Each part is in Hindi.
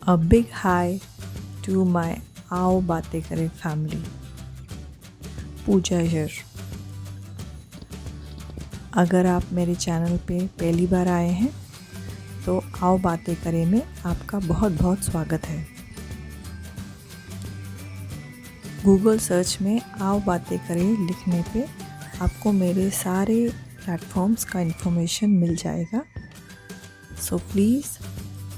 A big hi to my आओ बातें करें फैमिली। Puja here. अगर आप मेरे चैनल पे पहली बार आए हैं तो आओ बातें करें में आपका बहुत बहुत स्वागत है। गूगल सर्च में आओ बातें करें लिखने पे आपको मेरे सारे प्लेटफॉर्म्स का इन्फॉर्मेशन मिल जाएगा। So please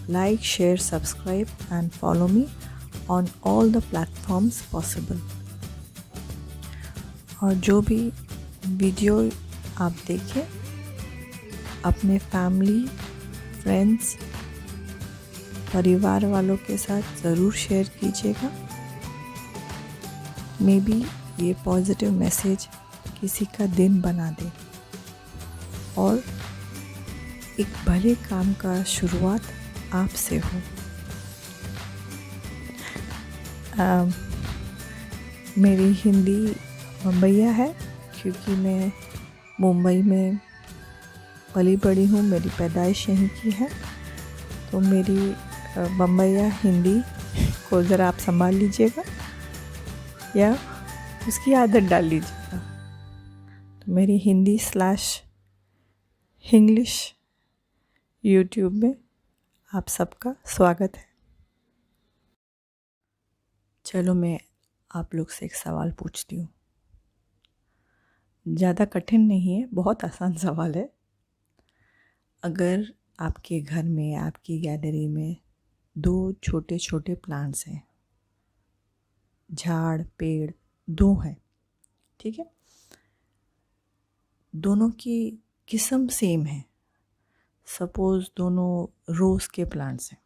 like, share, subscribe and follow me on all the platforms possible। और जो भी वीडियो आप देखें अपने फैमिली, फ्रेंड्स, परिवार वालों के साथ ज़रूर शेयर कीजिएगा। मे बी ये पॉजिटिव मैसेज किसी का दिन बना दे और एक भले काम का शुरुआत आपसे हो। मेरी हिंदी मुंबईया है क्योंकि मैं मुंबई में पली बड़ी हूँ, मेरी पैदाइश यहीं की है। तो मेरी मुंबईया हिंदी को ज़रा आप संभाल लीजिएगा या उसकी आदत डाल लीजिएगा। तो मेरी हिंदी / इंग्लिश यूट्यूब में आप सबका स्वागत है। चलो मैं आप लोग से एक सवाल पूछती हूँ। ज़्यादा कठिन नहीं है, बहुत आसान सवाल है। अगर आपके घर में, आपकी गैलरी में 2 छोटे छोटे प्लांट्स हैं, झाड़ पेड़ 2 हैं, ठीक है, दोनों की किस्म सेम है। सपोज़ दोनों रोज़ के प्लांट्स हैं,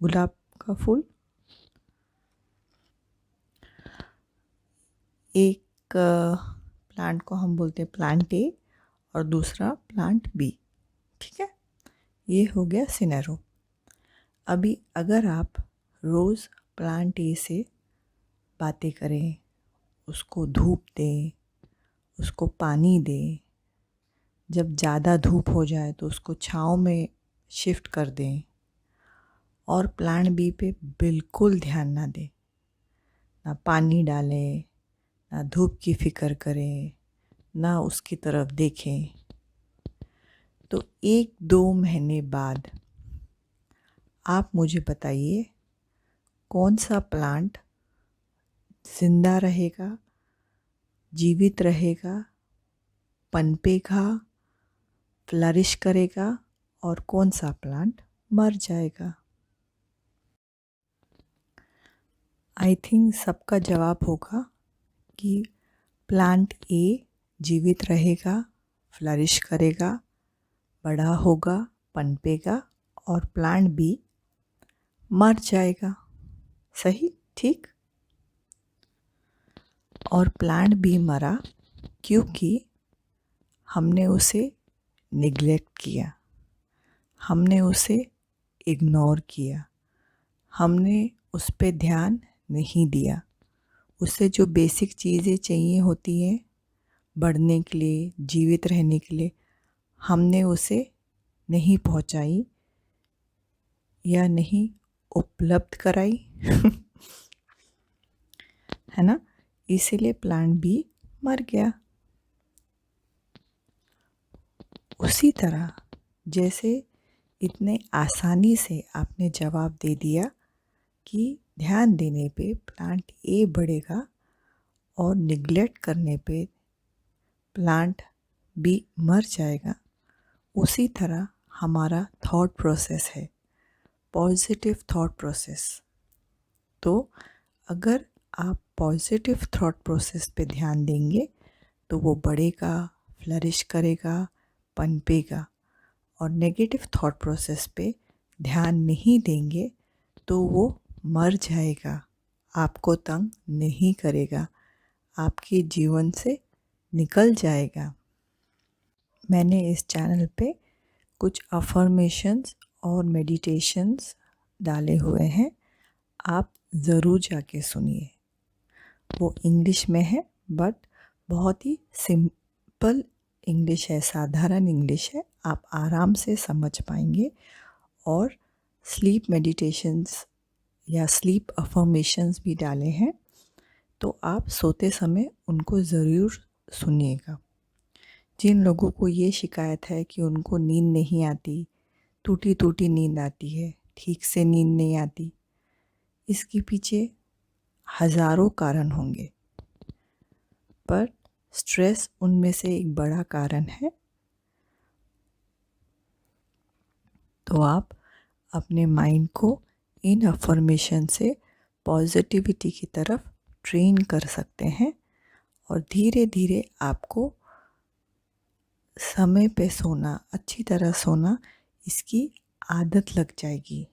गुलाब का फूल। एक प्लांट को हम बोलते हैं प्लांट ए और दूसरा प्लांट बी, ठीक है। ये हो गया सिनेरो। अभी अगर आप रोज़ प्लांट ए से बातें करें, उसको धूप दें, उसको पानी दें, जब ज़्यादा धूप हो जाए तो उसको छाँव में शिफ्ट कर दें और प्लांट बी पे बिल्कुल ध्यान ना दें, ना पानी डालें, ना धूप की फ़िक्र करें, ना उसकी तरफ देखें, तो 1-2 महीने बाद आप मुझे बताइए कौन सा प्लांट जिंदा रहेगा, जीवित रहेगा, पनपेगा, फ्लरिश करेगा और कौन सा प्लांट मर जाएगा। आई थिंक सबका जवाब होगा कि प्लांट ए जीवित रहेगा, फ्लरिश करेगा, बड़ा होगा, पनपेगा और प्लांट बी मर जाएगा। सही, ठीक। और प्लांट बी मरा क्योंकि हमने उसे निग्लेक्ट किया, हमने उसे इग्नोर किया, हमने उस पे ध्यान नहीं दिया। उसे जो बेसिक चीज़ें चाहिए होती हैं बढ़ने के लिए, जीवित रहने के लिए, हमने उसे नहीं पहुंचाई या नहीं उपलब्ध कराई है ना, इसीलिए प्लांट बी मर गया। उसी तरह जैसे इतने आसानी से आपने जवाब दे दिया कि ध्यान देने पे प्लांट ए बढ़ेगा और निग्लेक्ट करने पे प्लांट बी मर जाएगा, उसी तरह हमारा थॉट प्रोसेस है, पॉजिटिव थॉट प्रोसेस। तो अगर आप पॉजिटिव थॉट प्रोसेस पे ध्यान देंगे तो वो बढ़ेगा, फ्लरिश करेगा, पनपेगा। और नेगेटिव थॉट प्रोसेस पे ध्यान नहीं देंगे तो वो मर जाएगा, आपको तंग नहीं करेगा, आपके जीवन से निकल जाएगा। मैंने इस चैनल पे कुछ अफर्मेशंस और मेडिटेशंस डाले हुए हैं, आप ज़रूर जाके सुनिए। वो इंग्लिश में है बट बहुत ही सिंपल इंग्लिश है, साधारण इंग्लिश है, आप आराम से समझ पाएंगे और स्लीप मेडिटेशंस या स्लीप अफर्मेशंस भी डाले हैं, तो आप सोते समय उनको ज़रूर सुनिएगा। जिन लोगों को ये शिकायत है कि उनको नींद नहीं आती, टूटी टूटी नींद आती है, ठीक से नींद नहीं आती, इसके पीछे हज़ारों कारण होंगे, पर स्ट्रेस उनमें से एक बड़ा कारण है। तो आप अपने माइंड को इन अफर्मेशन से पॉजिटिविटी की तरफ ट्रेन कर सकते हैं और धीरे धीरे आपको समय पे सोना, अच्छी तरह सोना, इसकी आदत लग जाएगी।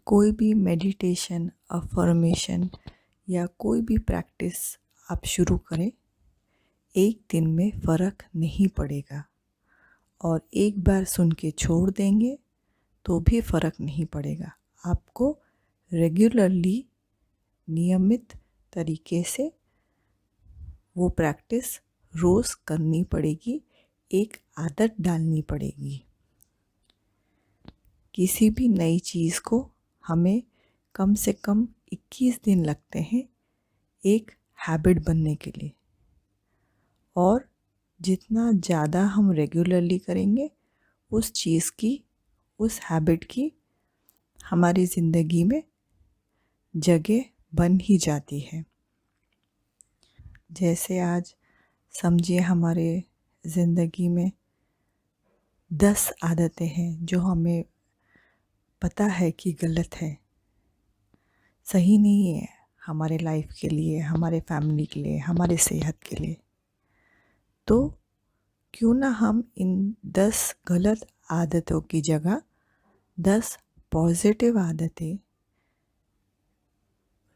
कोई भी मेडिटेशन, अफर्मेशन या कोई भी प्रैक्टिस आप शुरू करें, एक दिन में फ़र्क नहीं पड़ेगा, और एक बार सुन के छोड़ देंगे तो भी फ़र्क नहीं पड़ेगा। आपको रेगुलरली, नियमित तरीके से वो प्रैक्टिस रोज़ करनी पड़ेगी, एक आदत डालनी पड़ेगी। किसी भी नई चीज़ को हमें कम से कम 21 दिन लगते हैं एक हैबिट बनने के लिए, और जितना ज़्यादा हम रेगुलरली करेंगे, उस चीज़ की, उस हैबिट की हमारी ज़िंदगी में जगह बन ही जाती है। जैसे आज समझिए हमारे ज़िंदगी में 10 आदतें हैं जो हमें पता है कि गलत है, सही नहीं है हमारे लाइफ के लिए, हमारे फैमिली के लिए, हमारे सेहत के लिए। तो क्यों ना हम इन 10 गलत आदतों की जगह 10 पॉजिटिव आदतें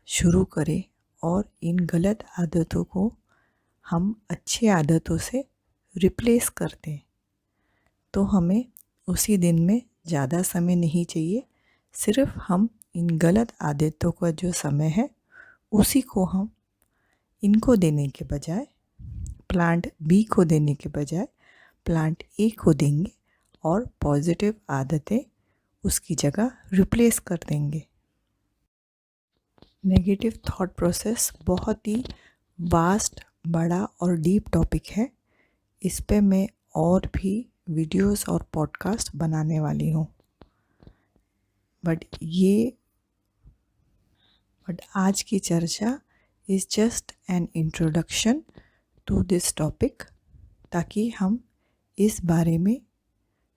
शुरू करें, और इन गलत आदतों को हम अच्छी आदतों से रिप्लेस कर दें। तो हमें उसी दिन में ज़्यादा समय नहीं चाहिए, सिर्फ हम इन गलत आदतों का जो समय है उसी को हम इनको देने के बजाय, प्लांट बी को देने के बजाय प्लांट ए को देंगे, और पॉजिटिव आदतें उसकी जगह रिप्लेस कर देंगे। नेगेटिव थॉट प्रोसेस बहुत ही वास्ट, बड़ा और डीप टॉपिक है। इस पे मैं और भी वीडियोस और पॉडकास्ट बनाने वाली हूँ, बट आज की चर्चा is just an introduction to this topic, ताकि हम इस बारे में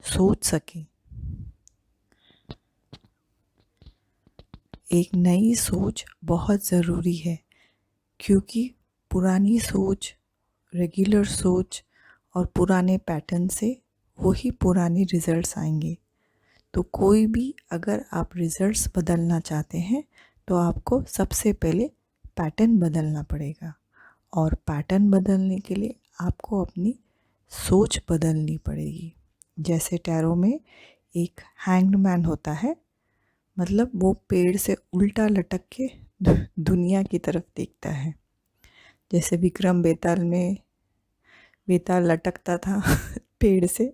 सोच सकें। एक नई सोच बहुत ज़रूरी है, क्योंकि पुरानी सोच, रेगुलर सोच और पुराने पैटर्न से वही पुराने रिज़ल्ट्स आएंगे। तो कोई भी, अगर आप रिज़ल्ट्स बदलना चाहते हैं तो आपको सबसे पहले पैटर्न बदलना पड़ेगा, और पैटर्न बदलने के लिए आपको अपनी सोच बदलनी पड़ेगी। जैसे टैरो में एक हैंग्ड मैन होता है, मतलब वो पेड़ से उल्टा लटक के दुनिया की तरफ देखता है। जैसे विक्रम बेताल में बेताल लटकता था पेड़ से,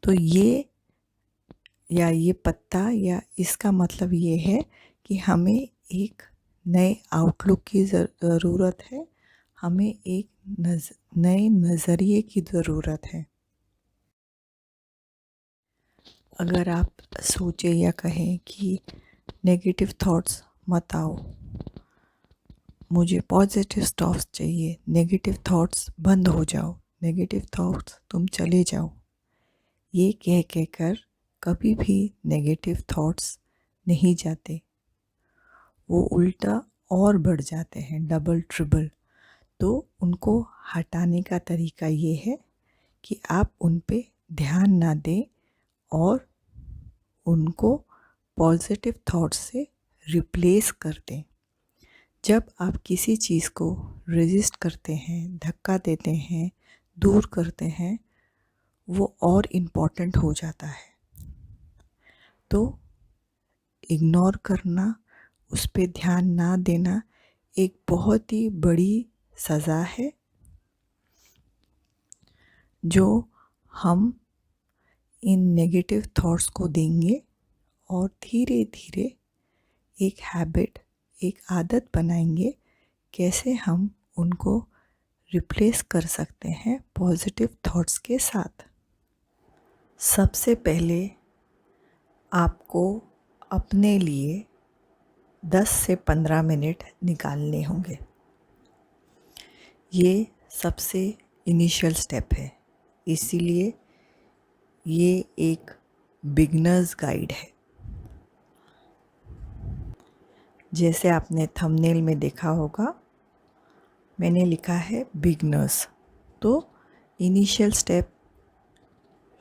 तो ये पत्ता, या इसका मतलब ये है कि हमें एक नए आउटलुक की ज़रूरत है, हमें एक नए नज़रिए की ज़रूरत है। अगर आप सोचें या कहें कि नेगेटिव थॉट्स मत आओ, मुझे पॉजिटिव थॉट्स चाहिए, नेगेटिव थॉट्स बंद हो जाओ, नेगेटिव थॉट्स तुम चले जाओ, ये कह कर कभी भी नेगेटिव थॉट्स नहीं जाते, वो उल्टा और बढ़ जाते हैं, डबल ट्रिपल। तो उनको हटाने का तरीका ये है कि आप उन पे ध्यान ना दें, और उनको पॉजिटिव थॉट्स से रिप्लेस कर दें। जब आप किसी चीज़ को रेजिस्ट करते हैं, धक्का देते हैं, दूर करते हैं, वो और इम्पॉर्टेंट हो जाता है। तो इग्नोर करना, उस पे ध्यान ना देना एक बहुत ही बड़ी सज़ा है, जो हम इन नेगेटिव थॉट्स को देंगे और धीरे धीरे एक हैबिट, एक आदत बनाएंगे कैसे हम उनको रिप्लेस कर सकते हैं पॉजिटिव थॉट्स के साथ। सबसे पहले आपको अपने लिए 10 से 15 मिनट निकालने होंगे। ये सबसे इनिशियल स्टेप है, इसीलिए ये एक बिगनर्स गाइड है। जैसे आपने थंबनेल में देखा होगा, मैंने लिखा है बिगनर्स। तो इनिशियल स्टेप,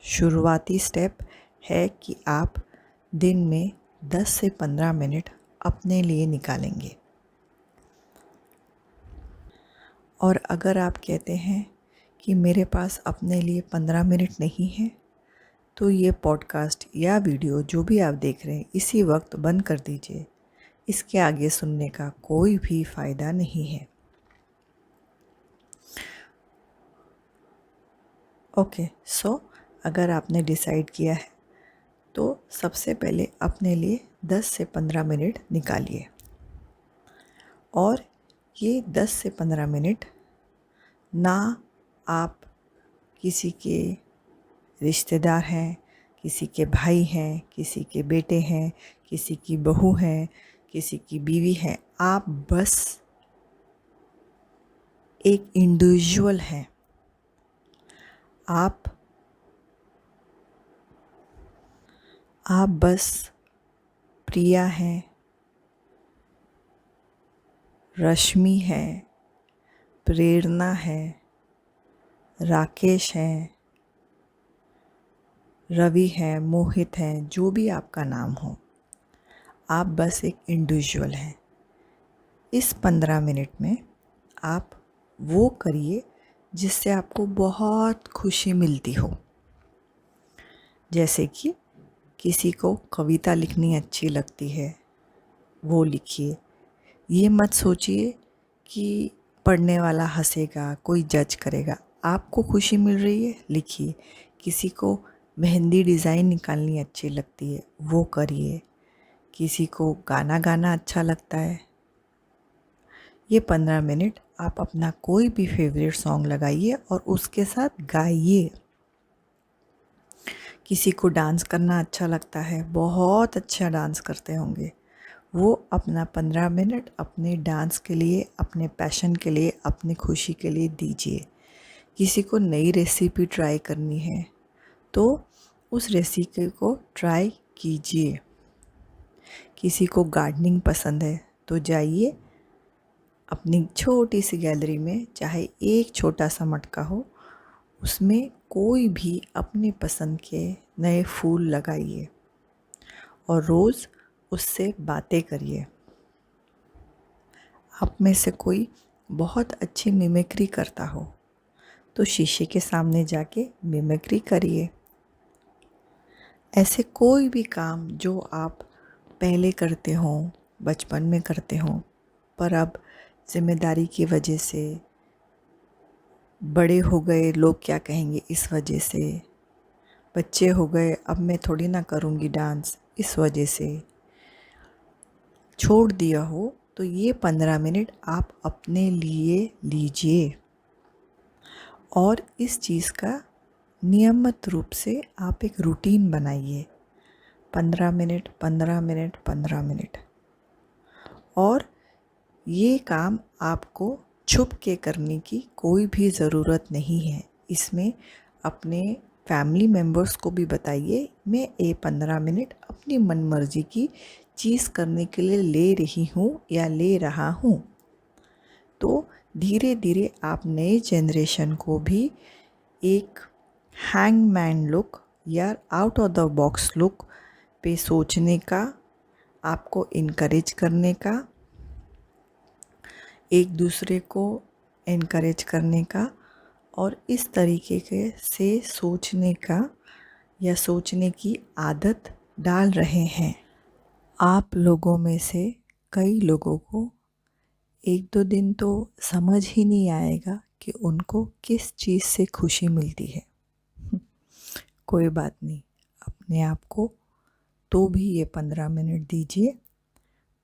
शुरुआती स्टेप है कि आप दिन में 10 से 15 मिनट अपने लिए निकालेंगे। और अगर आप कहते हैं कि मेरे पास अपने लिए 15 मिनट नहीं है, तो ये पॉडकास्ट या वीडियो जो भी आप देख रहे हैं इसी वक्त बंद कर दीजिए। इसके आगे सुनने का कोई भी फ़ायदा नहीं है। ओके, सो अगर आपने डिसाइड किया है तो सबसे पहले अपने लिए 10 से 15 मिनट निकालिए। और ये 10 से 15 मिनट ना आप किसी के रिश्तेदार हैं, किसी के भाई हैं, किसी के बेटे हैं, किसी की बहू हैं, किसी की बीवी है, आप बस एक इंडिविजुअल हैं। आप बस प्रिया हैं, रश्मि है, प्रेरणा है, राकेश हैं, रवि है, मोहित हैं, जो भी आपका नाम हो, आप बस एक इंडिविजुअल हैं। इस 15 मिनट में आप वो करिए जिससे आपको बहुत खुशी मिलती हो। जैसे कि किसी को कविता लिखनी अच्छी लगती है, वो लिखिए। ये मत सोचिए कि पढ़ने वाला हंसेगा, कोई जज करेगा। आपको खुशी मिल रही है, लिखिए। किसी को मेहंदी डिज़ाइन निकालनी अच्छी लगती है, वो करिए। किसी को गाना गाना अच्छा लगता है। ये 15 मिनट आप अपना कोई भी फेवरेट सॉन्ग लगाइए और उसके साथ गाइए। किसी को डांस करना अच्छा लगता है, बहुत अच्छा डांस करते होंगे, वो अपना 15 मिनट अपने डांस के लिए, अपने पैशन के लिए, अपनी खुशी के लिए दीजिए। किसी को नई रेसिपी ट्राई करनी है तो उस रेसिपी को ट्राई कीजिए। किसी को गार्डनिंग पसंद है तो जाइए अपनी छोटी सी गैलरी में, चाहे एक छोटा सा मटका हो, उसमें कोई भी अपने पसंद के नए फूल लगाइए और रोज़ उससे बातें करिए। आप में से कोई बहुत अच्छी मिमिक्री करता हो तो शीशे के सामने जाके मिमिक्री करिए। ऐसे कोई भी काम जो आप पहले करते हों, बचपन में करते हों, पर अब जिम्मेदारी की वजह से, बड़े हो गए लोग क्या कहेंगे इस वजह से, बच्चे हो गए अब मैं थोड़ी ना करूँगी डांस इस वजह से छोड़ दिया हो, तो ये 15 मिनट आप अपने लिए लीजिए। और इस चीज़ का नियमित रूप से आप एक रूटीन बनाइए। 15 मिनट, 15 मिनट, 15 मिनट। और ये काम आपको छुप के करने की कोई भी ज़रूरत नहीं है। इसमें अपने फैमिली मेम्बर्स को भी बताइए, मैं ये 15 मिनट अपनी मनमर्जी की चीज़ करने के लिए ले रही हूँ या ले रहा हूँ। तो धीरे धीरे आप नए जनरेशन को भी एक हैंगमैन लुक या out of the box look पे सोचने का, आपको इनकरेज करने का, एक दूसरे को इनकरेज करने का और इस तरीके के से सोचने का या सोचने की आदत डाल रहे हैं। आप लोगों में से कई लोगों को 1-2 दिन तो समझ ही नहीं आएगा कि उनको किस चीज़ से खुशी मिलती है। कोई बात नहीं, अपने आप को, तो भी ये 15 मिनट दीजिए।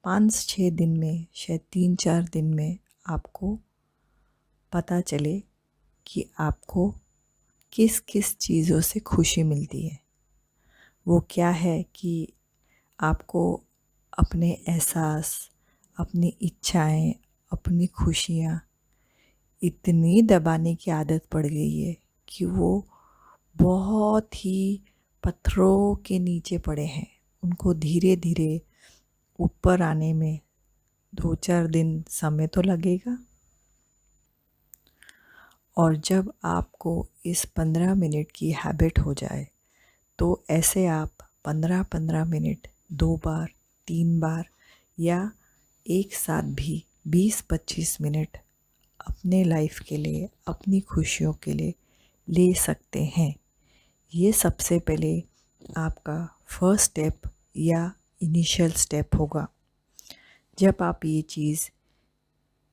5-6 दिन में, शायद 3-4 दिन में आपको पता चले कि आपको किस किस चीज़ों से खुशी मिलती है। वो क्या है कि आपको अपने एहसास, अपनी इच्छाएं, अपनी खुशियाँ इतनी दबाने की आदत पड़ गई है कि वो बहुत ही पत्थरों के नीचे पड़े हैं। उनको धीरे धीरे ऊपर आने में 2-4 दिन समय तो लगेगा। और जब आपको इस 15 मिनट की हैबिट हो जाए तो ऐसे आप 15-15 मिनट 2 बार, 3 बार या एक साथ भी 20-25 मिनट अपने लाइफ के लिए, अपनी खुशियों के लिए ले सकते हैं। ये सबसे पहले आपका फर्स्ट स्टेप या इनिशियल स्टेप होगा। जब आप ये चीज़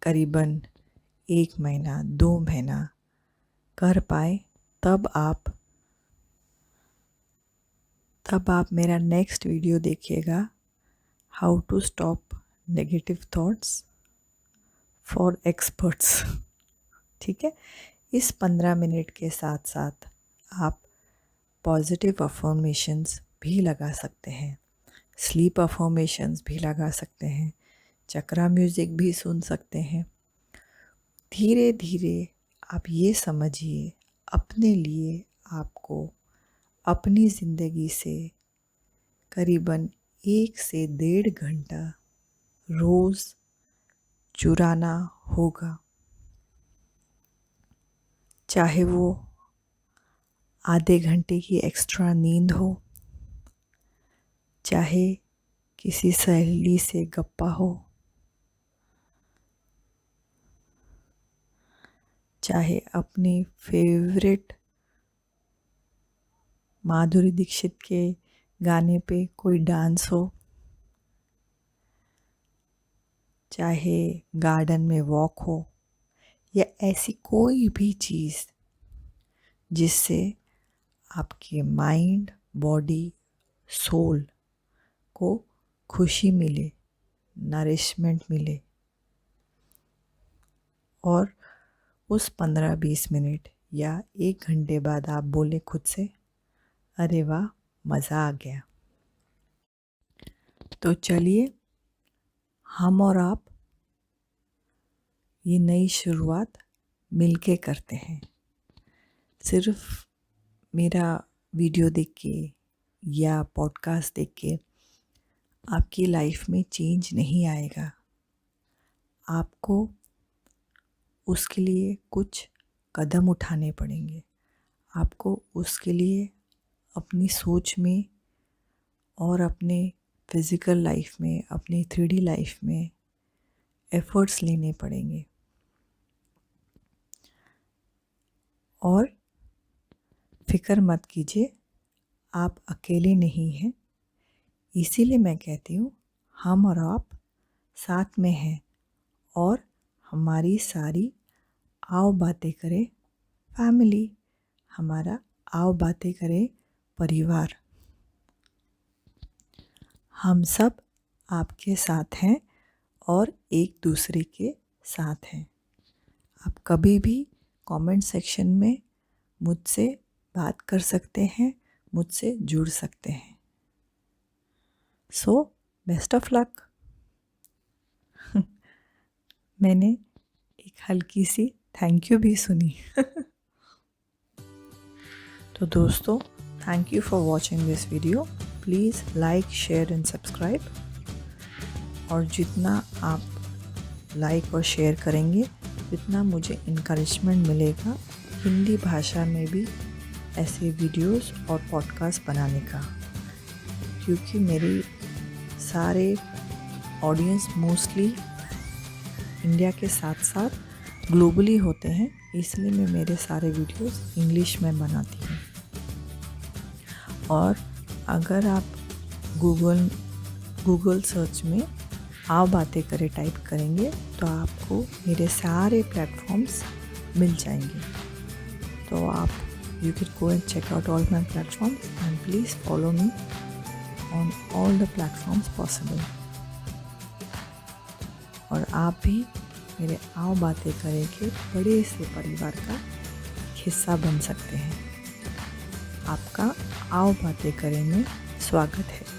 करीबन 1 महीना, 2 महीना कर पाए, तब आप मेरा नेक्स्ट वीडियो देखिएगा, how to stop negative thoughts for experts. ठीक है। इस 15 मिनट के साथ साथ आप पॉजिटिव अफर्मेशंस भी लगा सकते हैं, स्लीप अफर्मेशंस भी लगा सकते हैं, चक्रा म्यूज़िक भी सुन सकते हैं। धीरे धीरे आप ये समझिए, अपने लिए आपको अपनी ज़िंदगी से करीबन 1 से 1.5 घंटा रोज़ चुराना होगा। चाहे वो आधे घंटे की एक्स्ट्रा नींद हो, चाहे किसी सहेली से गप्पा हो, चाहे अपनी फेवरेट माधुरी दीक्षित के गाने पे कोई डांस हो, चाहे गार्डन में वॉक हो, या ऐसी कोई भी चीज़ जिससे आपके माइंड, बॉडी, सोल को खुशी मिले, नरिशमेंट मिले। और उस 15-20 मिनट या 1 घंटे बाद आप बोले खुद से, अरे वाह, मज़ा आ गया। तो चलिए हम और आप ये नई शुरुआत मिलके करते हैं। सिर्फ मेरा वीडियो देख के या पॉडकास्ट देख के आपकी लाइफ में चेंज नहीं आएगा। आपको उसके लिए कुछ कदम उठाने पड़ेंगे। आपको उसके लिए अपनी सोच में और अपने फिज़िकल लाइफ में, अपनी 3D लाइफ में एफ़र्ट्स लेने पड़ेंगे। और फिक्र मत कीजिए, आप अकेले नहीं हैं। इसीलिए मैं कहती हूँ, हम और आप साथ में हैं। और हमारी सारी आओ बातें करें फैमिली, हमारा आओ बातें करें परिवार, हम सब आपके साथ हैं और एक दूसरे के साथ हैं। आप कभी भी कमेंट सेक्शन में मुझसे बात कर सकते हैं, मुझसे जुड़ सकते हैं। So best of luck. मैंने एक हल्की सी थैंक यू भी सुनी। तो दोस्तों, thank you for watching this video. Please like, share and subscribe. और जितना आप लाइक और शेयर करेंगे, जितना मुझे इनकरेजमेंट मिलेगा हिंदी भाषा में भी ऐसे वीडियोस और पॉडकास्ट बनाने का। क्योंकि मेरी सारे ऑडियंस मोस्टली इंडिया के साथ साथ ग्लोबली होते हैं, इसलिए मैं मेरे सारे वीडियोस इंग्लिश में बनाती हूँ। और अगर आप गूगल सर्च में आओ बातें करें टाइप करेंगे तो आपको मेरे सारे प्लेटफॉर्म्स मिल जाएंगे। तो आप You can go and check out all my platforms and please follow me on all the platforms possible. और आप भी मेरे आओ बातें करें के बड़े से परिवार का हिस्सा बन सकते हैं। आपका आओ बातें करें में स्वागत है।